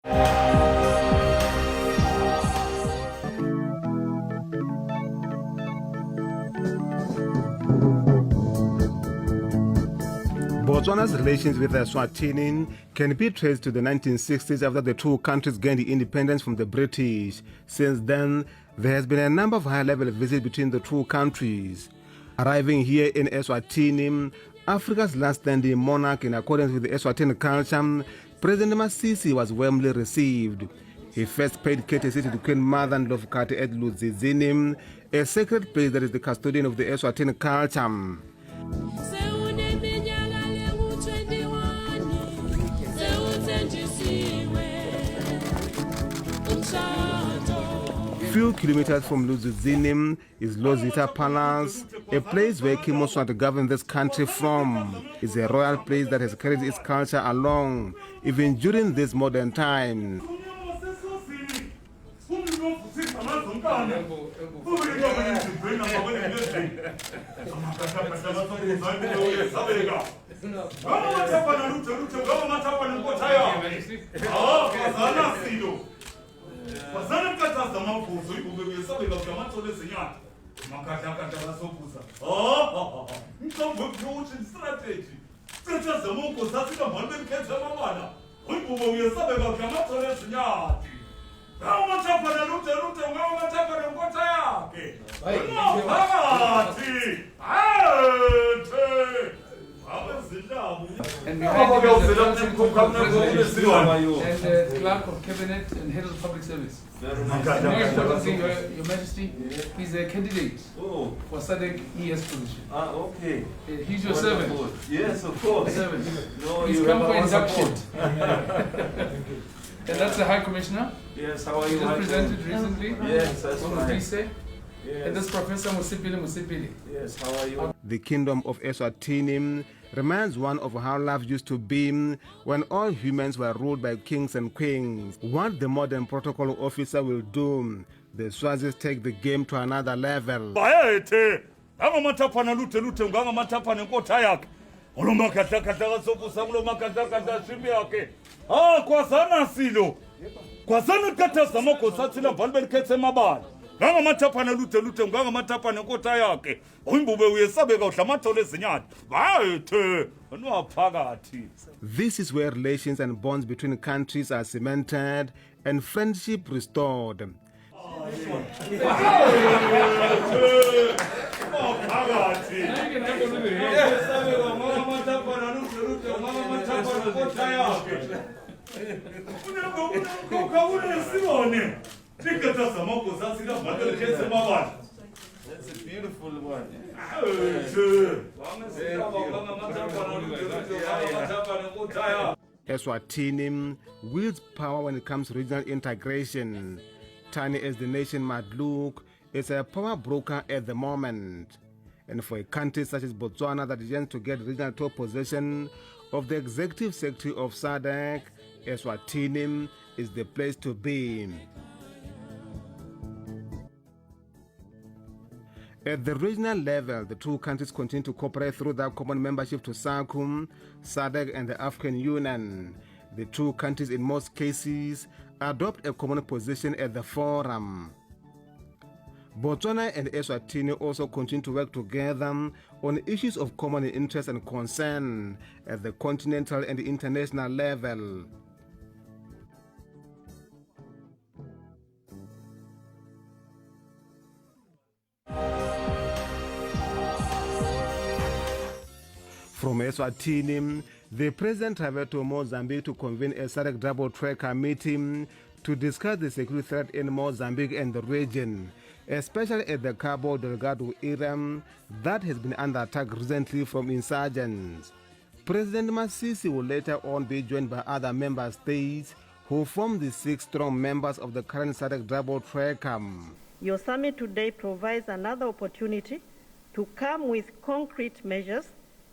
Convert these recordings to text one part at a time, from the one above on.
Botswana's relations with Eswatini can be traced to the 1960s after the two countries gained independence from the British. Since then, there has been a number of high-level visits between the two countries. Arriving here in Eswatini, Africa's last standing monarch in accordance with the Eswatini culture, President Masisi was warmly received. He first paid courtesy to the Queen Mother and Lofukati at Ludzizini, a sacred place that is the custodian of the Eswatini culture. Few kilometers from Ludzizini is Lozita Palace, a place where King Moswati governed this country from. It's a royal place that has carried its culture along, even during this modern time. And behind him is the clerk of cabinet and head of public service. More importantly, Your Majesty, he's a candidate for SADC ES position. Okay. He's your servant. Yes, of course. Servant. No, He's come for induction. And that's the High Commissioner. Yes, how are He you? just presented recently. Yes, that's right. Yes. And this Professor Musipili. Yes, how are you? The kingdom of Eswatini reminds one of how life used to be when all humans were ruled by kings and queens. What the modern protocol officer will do, the Swazis take the game to another level. This is where relations and bonds between countries are cemented and friendship restored. That's a beautiful one. Eswatini wields power when it comes to regional integration. Tiny as the nation might look, it's a power broker at the moment. And for a country such as Botswana that yearns to get regional top possession of the executive secretary of SADC, Eswatini is the place to be. At the regional level, the two countries continue to cooperate through their common membership to SACUM, SADC and the African Union. The two countries in most cases adopt a common position at the forum. Botswana and Eswatini also continue to work together on issues of common interest and concern at the continental and international level. From Eswatini, the President traveled to Mozambique to convene a SADC double-tracker meeting to discuss the security threat in Mozambique and the region, especially at the Cabo Delgado area that has been under attack recently from insurgents. President Masisi will later on be joined by other member states who form the 6 strong members of the current SADC double-tracker. Your summit today provides another opportunity to come with concrete measures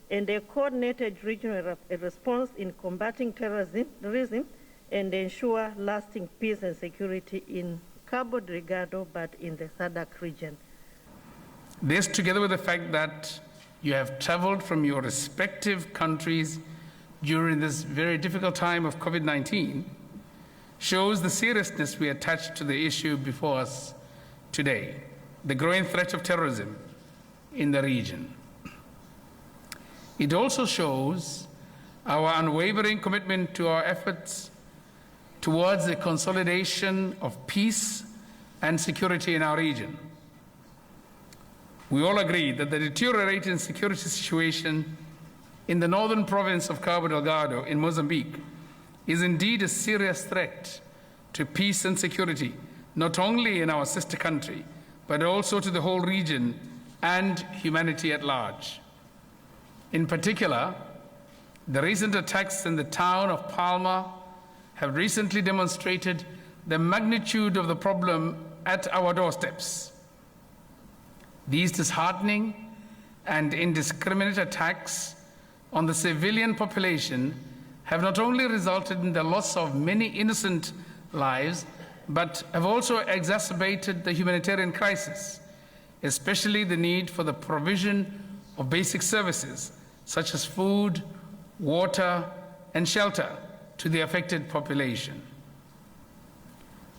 and a coordinated regional response in combating terrorism and ensure lasting peace and security in Cabo Delgado, but in the SADC region. This, together with the fact that you have traveled from your respective countries during this very difficult time of COVID-19, shows the seriousness we attach to the issue before us today, the growing threat of terrorism in the region. It also shows our unwavering commitment to our efforts towards the consolidation of peace and security in our region. We all agree that the deteriorating security situation in the northern province of Cabo Delgado in Mozambique is indeed a serious threat to peace and security, not only in our sister country, but also to the whole region and humanity at large. In particular, the recent attacks in the town of Palma have recently demonstrated the magnitude of the problem at our doorsteps. These disheartening and indiscriminate attacks on the civilian population have not only resulted in the loss of many innocent lives, but have also exacerbated the humanitarian crisis, especially the need for the provision of basic services such as food, water, and shelter to the affected population.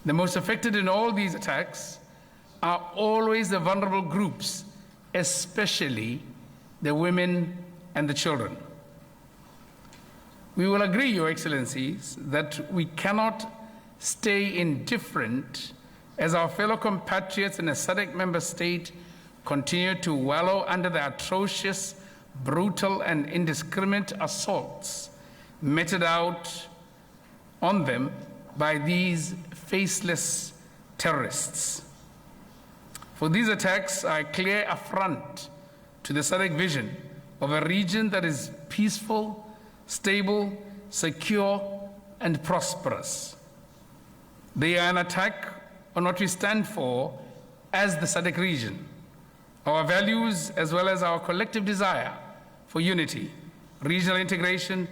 The most affected in all these attacks are always the vulnerable groups, especially the women and the children. We will agree, Your Excellencies, that we cannot stay indifferent as our fellow compatriots in a SADC member state continue to wallow under the atrocious, brutal, and indiscriminate assaults meted out on them by these faceless terrorists. For these attacks are a clear affront to the SADC vision of a region that is peaceful, stable, secure, and prosperous. They are an attack on what we stand for as the SADC region, our values as well as our collective desire for unity, regional integration,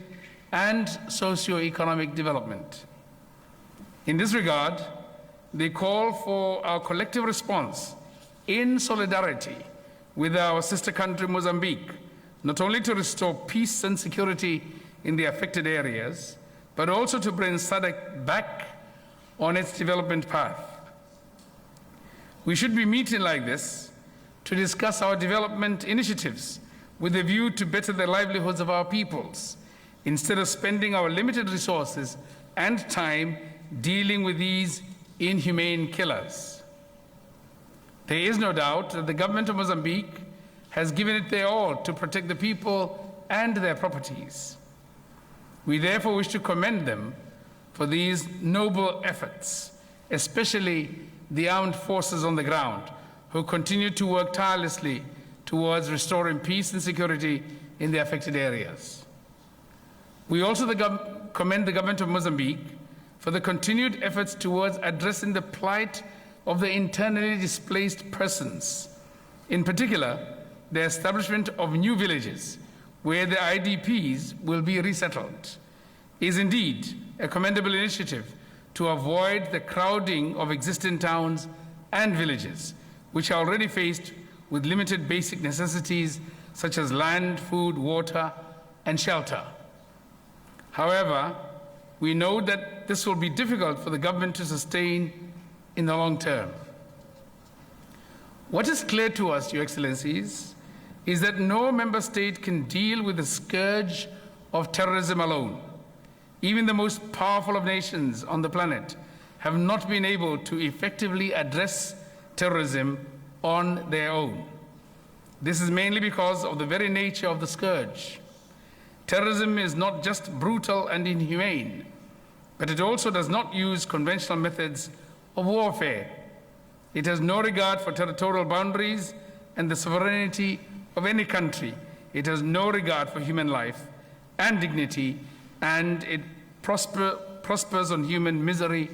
and socio-economic development. In this regard, they call for our collective response in solidarity with our sister country Mozambique, not only to restore peace and security in the affected areas, but also to bring SADC back on its development path. We should be meeting like this to discuss our development initiatives with a view to better the livelihoods of our peoples, instead of spending our limited resources and time dealing with these inhumane killers. There is no doubt that the government of Mozambique has given it their all to protect the people and their properties. We therefore wish to commend them for these noble efforts, especially the armed forces on the ground, who continue to work tirelessly towards restoring peace and security in the affected areas. We also commend the government of Mozambique for the continued efforts towards addressing the plight of the internally displaced persons. In particular, the establishment of new villages where the IDPs will be resettled is indeed a commendable initiative to avoid the crowding of existing towns and villages, which are already faced with limited basic necessities such as land, food, water, and shelter. However, we know that this will be difficult for the government to sustain in the long term. What is clear to us, Your Excellencies, is that no member state can deal with the scourge of terrorism alone. Even the most powerful of nations on the planet have not been able to effectively address terrorism on their own. This is mainly because of the very nature of the scourge. Terrorism is not just brutal and inhumane, but it also does not use conventional methods of warfare. It has no regard for territorial boundaries and the sovereignty of any country. It has no regard for human life and dignity, and it prospers on human misery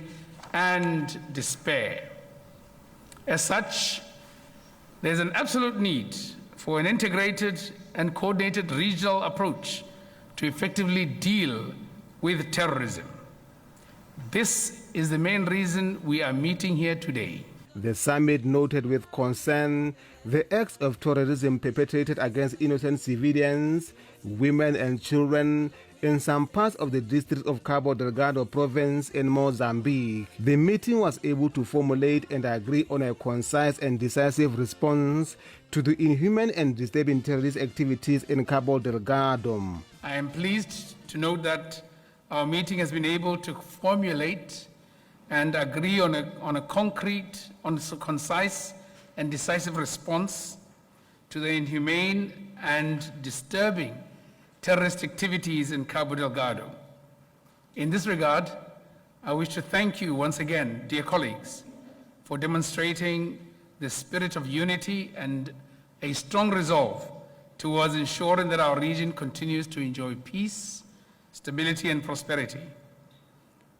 and despair. As such, there's an absolute need for an integrated and coordinated regional approach to effectively deal with terrorism. This is the main reason we are meeting here today. The summit noted with concern the acts of terrorism perpetrated against innocent civilians, women and children in some parts of the district of Cabo Delgado province in Mozambique. The meeting was able to formulate and agree on a concise and decisive response to the inhuman and disturbing terrorist activities in Cabo Delgado. I am pleased to note that our meeting has been able to formulate and agree on a concise and decisive response to the inhumane and disturbing terrorist activities in Cabo Delgado. In this regard, I wish to thank you once again, dear colleagues, for demonstrating the spirit of unity and a strong resolve towards ensuring that our region continues to enjoy peace, stability, and prosperity.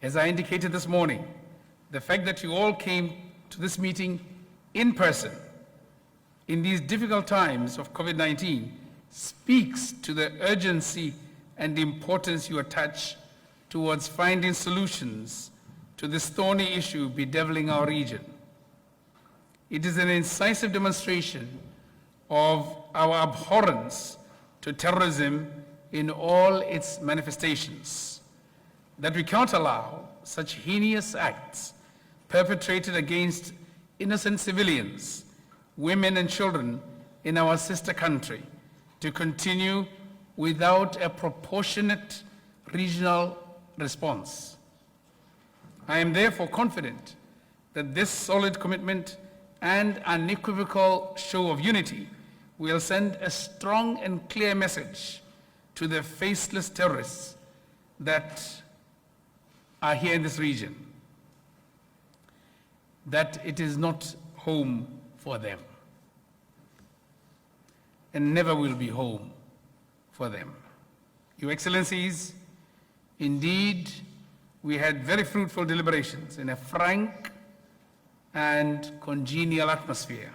As I indicated this morning, the fact that you all came to this meeting in person in these difficult times of COVID-19 speaks to the urgency and the importance you attach towards finding solutions to this thorny issue bedeviling our region. It is an incisive demonstration of our abhorrence to terrorism in all its manifestations, that we cannot allow such heinous acts perpetrated against innocent civilians, women and children in our sister country to continue without a proportionate regional response. I am therefore confident that this solid commitment and unequivocal show of unity will send a strong and clear message to the faceless terrorists that are here in this region, that it is not home for them and never will be home for them. Your Excellencies, indeed, we had very fruitful deliberations in a frank and congenial atmosphere,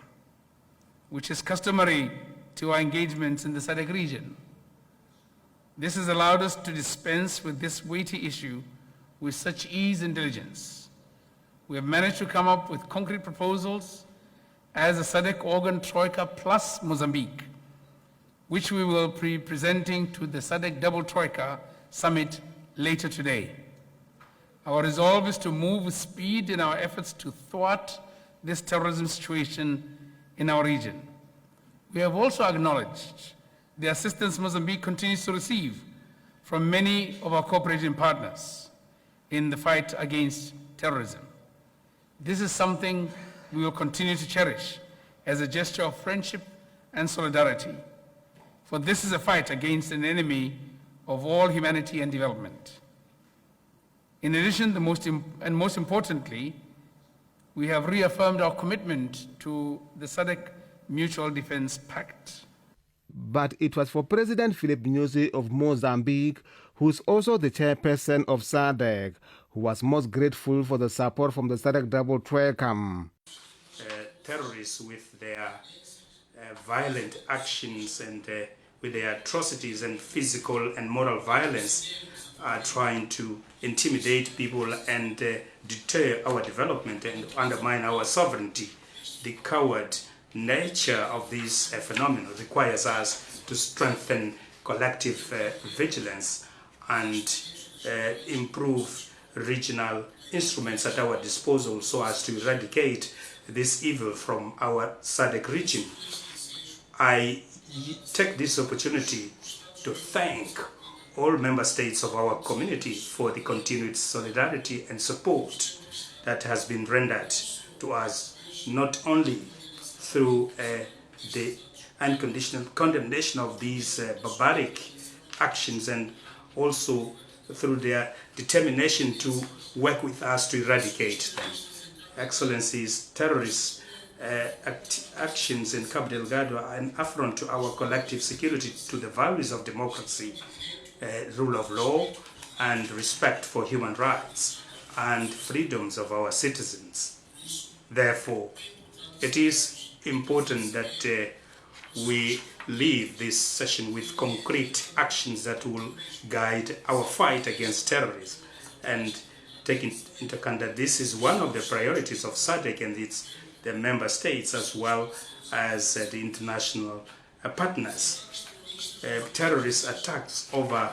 which is customary to our engagements in the SADC region. This has allowed us to dispense with this weighty issue with such ease and diligence. We have managed to come up with concrete proposals as a SADC organ Troika plus Mozambique, which we will be presenting to the SADC Double Troika Summit later today. Our resolve is to move with speed in our efforts to thwart this terrorism situation in our region. We have also acknowledged the assistance Mozambique continues to receive from many of our cooperating partners in the fight against terrorism. This is something we will continue to cherish as a gesture of friendship and solidarity, for this is a fight against an enemy of all humanity and development. In addition, most importantly, we have reaffirmed our commitment to the SADC Mutual Defense Pact. But it was for President Philip Nyusi of Mozambique, who is also the chairperson of SADC, who was most grateful for the support from the SADC Double Troika. Terrorists with their violent actions and with their atrocities and physical and moral violence are trying to intimidate people and deter our development and undermine our sovereignty. The coward nature of this phenomenon requires us to strengthen collective vigilance and improve regional instruments at our disposal so as to eradicate this evil from our SADC region. I take this opportunity to thank all member states of our community for the continued solidarity and support that has been rendered to us, not only through the unconditional condemnation of these barbaric actions and also through their determination to work with us to eradicate them. Excellencies, terrorist actions in Cabo Delgado are an affront to our collective security, to the values of democracy, rule of law, and respect for human rights and freedoms of our citizens. Therefore, it is important that we leave this session with concrete actions that will guide our fight against terrorism, and taking into account that this is one of the priorities of SADC and the member states as well as the international partners. Terrorist attacks over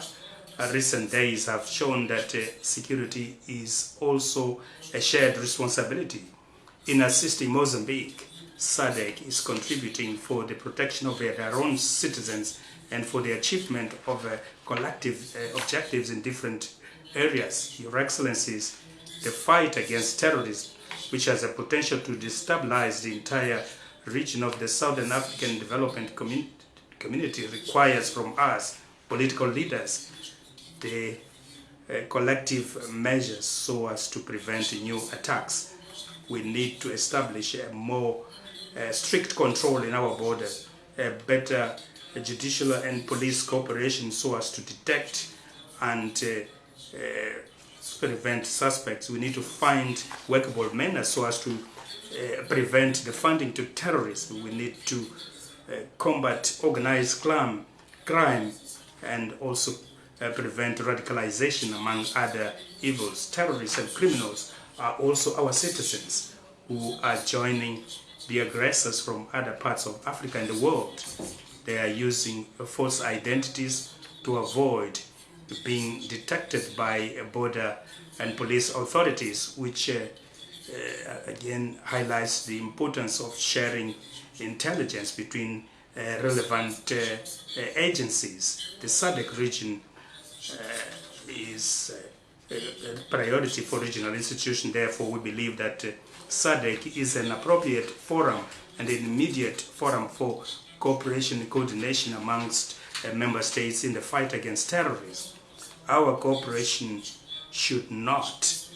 recent days have shown that security is also a shared responsibility. In assisting Mozambique, SADC is contributing for the protection of their own citizens and for the achievement of collective objectives in different areas. Your Excellencies, the fight against terrorism, which has a potential to destabilize the entire region of the Southern African Development Community, requires from us, political leaders, the collective measures so as to prevent new attacks. We need to establish a more strict control in our borders, a better judicial and police cooperation so as to detect and prevent suspects. We need to find workable measures so as to prevent the funding to terrorism. We need to combat organized crime and also prevent radicalization among other evils. Terrorists and criminals are also our citizens who are joining the aggressors from other parts of Africa and the world. They are using false identities to avoid being detected by border and police authorities, which again highlights the importance of sharing intelligence between relevant agencies. The SADC region is a priority for regional institutions. Therefore, we believe that SADC is an appropriate forum and an immediate forum for cooperation and coordination amongst member states in the fight against terrorism. Our cooperation should not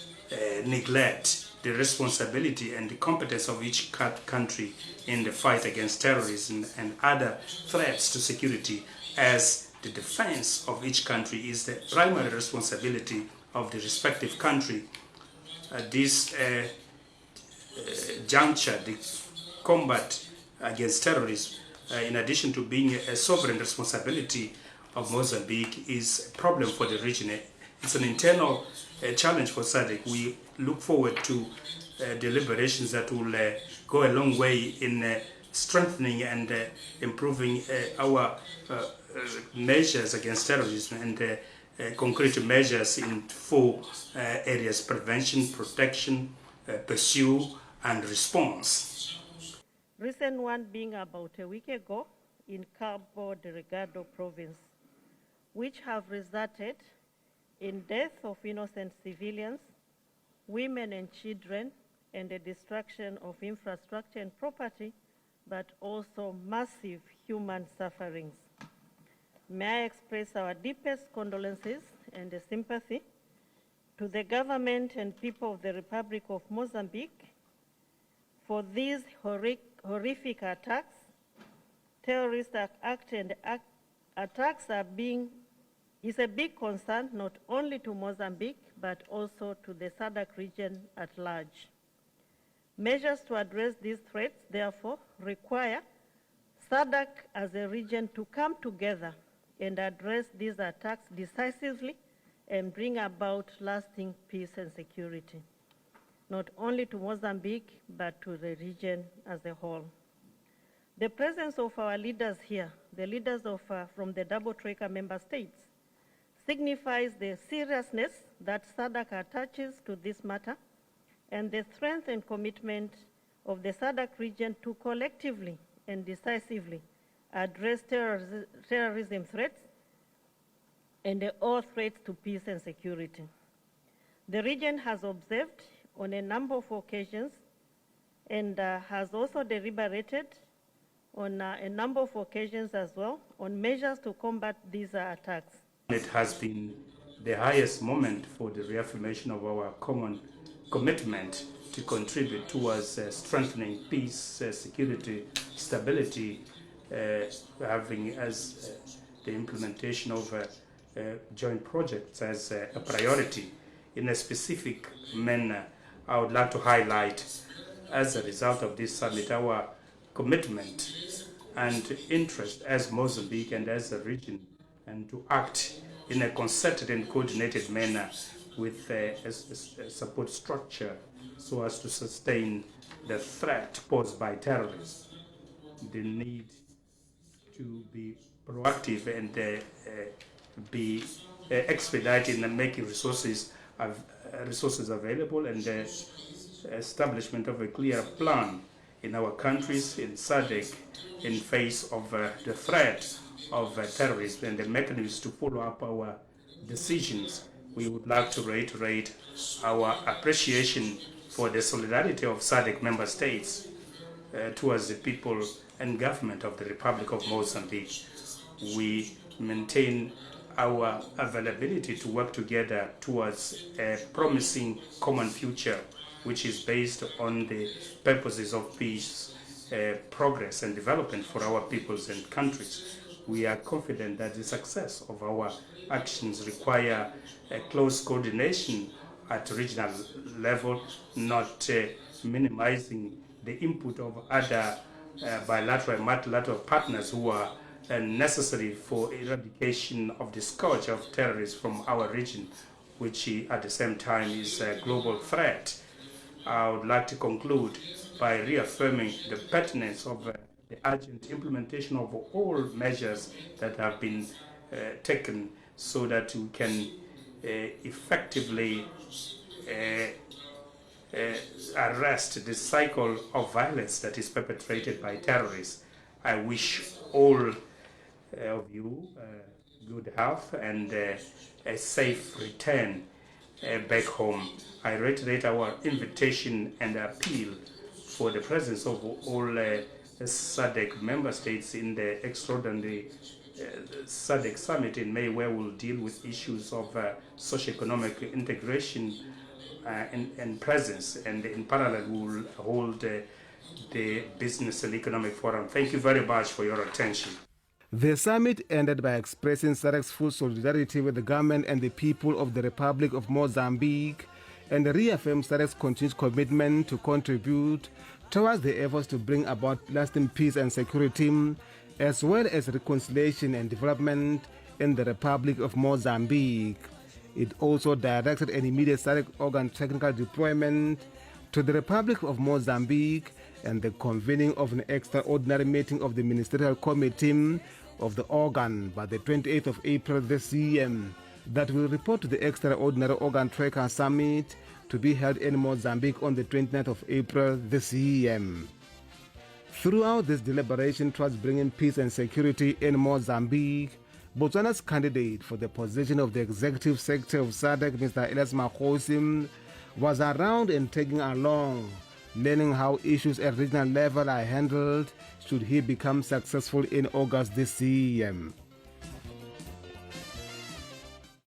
neglect the responsibility and the competence of each country in the fight against terrorism and other threats to security, as the defense of each country is the primary responsibility of the respective country. This juncture, the combat against terrorism, in addition to being a sovereign responsibility of Mozambique, is a problem for the region. It's an internal challenge for SADC. We look forward to deliberations that will go a long way in strengthening and improving our measures against terrorism and concrete measures in 4 areas: prevention, protection, pursue, and response. Recent one being about a week ago in Cabo Delgado province, which have resulted in death of innocent civilians, women and children, and the destruction of infrastructure and property, but also massive human sufferings. May I express our deepest condolences and sympathy to the government and people of the Republic of Mozambique for these horrific attacks. Terrorist attacks is a big concern not only to Mozambique, but also to the SADC region at large. Measures to address these threats, therefore, require SADC as a region to come together and address these attacks decisively and bring about lasting peace and security, not only to Mozambique, but to the region as a whole. The presence of our leaders here, the leaders from the double tracker member states, signifies the seriousness that SADC attaches to this matter and the strength and commitment of the SADC region to collectively and decisively address terrorism threats and all threats to peace and security. The region has observed on a number of occasions and has also deliberated on a number of occasions as well on measures to combat these attacks. It has been the highest moment for the reaffirmation of our common commitment to contribute towards strengthening peace, security, stability, having as the implementation of joint projects as a priority. In a specific manner, I would like to highlight, as a result of this summit, our commitment and interest as Mozambique and as a region, and to act in a concerted and coordinated manner with a support structure so as to sustain the threat posed by terrorists. The need to be proactive and be expediting and making resources available, and the establishment of a clear plan in our countries, in SADC, in face of the threat of terrorism and the mechanisms to follow up our decisions. We would like to reiterate our appreciation for the solidarity of SADC member states towards the people and government of the Republic of Mozambique. We maintain our availability to work together towards a promising common future, which is based on the purposes of peace, progress and development for our peoples and countries. We are confident that the success of our actions require a close coordination at regional level, not minimizing the input of other bilateral and multilateral partners who are necessary for eradication of the scourge of terrorists from our region, which at the same time is a global threat. I would like to conclude by reaffirming the pertinence of the urgent implementation of all measures that have been taken so that we can effectively arrest the cycle of violence that is perpetrated by terrorists. I wish all of you good health and a safe return back home. I reiterate our invitation and appeal for the presence of all SADC member states in the extraordinary SADC summit in May, where we'll deal with issues of socio-economic integration and presence, and in parallel we'll hold the Business and Economic Forum. Thank you very much for your attention. The summit ended by expressing SADC's full solidarity with the government and the people of the Republic of Mozambique, and reaffirmed SADC's continued commitment to contribute towards the efforts to bring about lasting peace and security, as well as reconciliation and development in the Republic of Mozambique. It also directed an immediate SADC organ technical deployment to the Republic of Mozambique and the convening of an extraordinary meeting of the Ministerial Committee of the organ by the 28th of April this year that will report to the Extraordinary Organ Tracker Summit to be held in Mozambique on the 29th of April this year. Throughout this deliberation towards bringing peace and security in Mozambique, Botswana's candidate for the position of the executive secretary of SADC, Mr. Elias Makhosi, was around and taking along, learning how issues at regional level are handled should he become successful in August this year.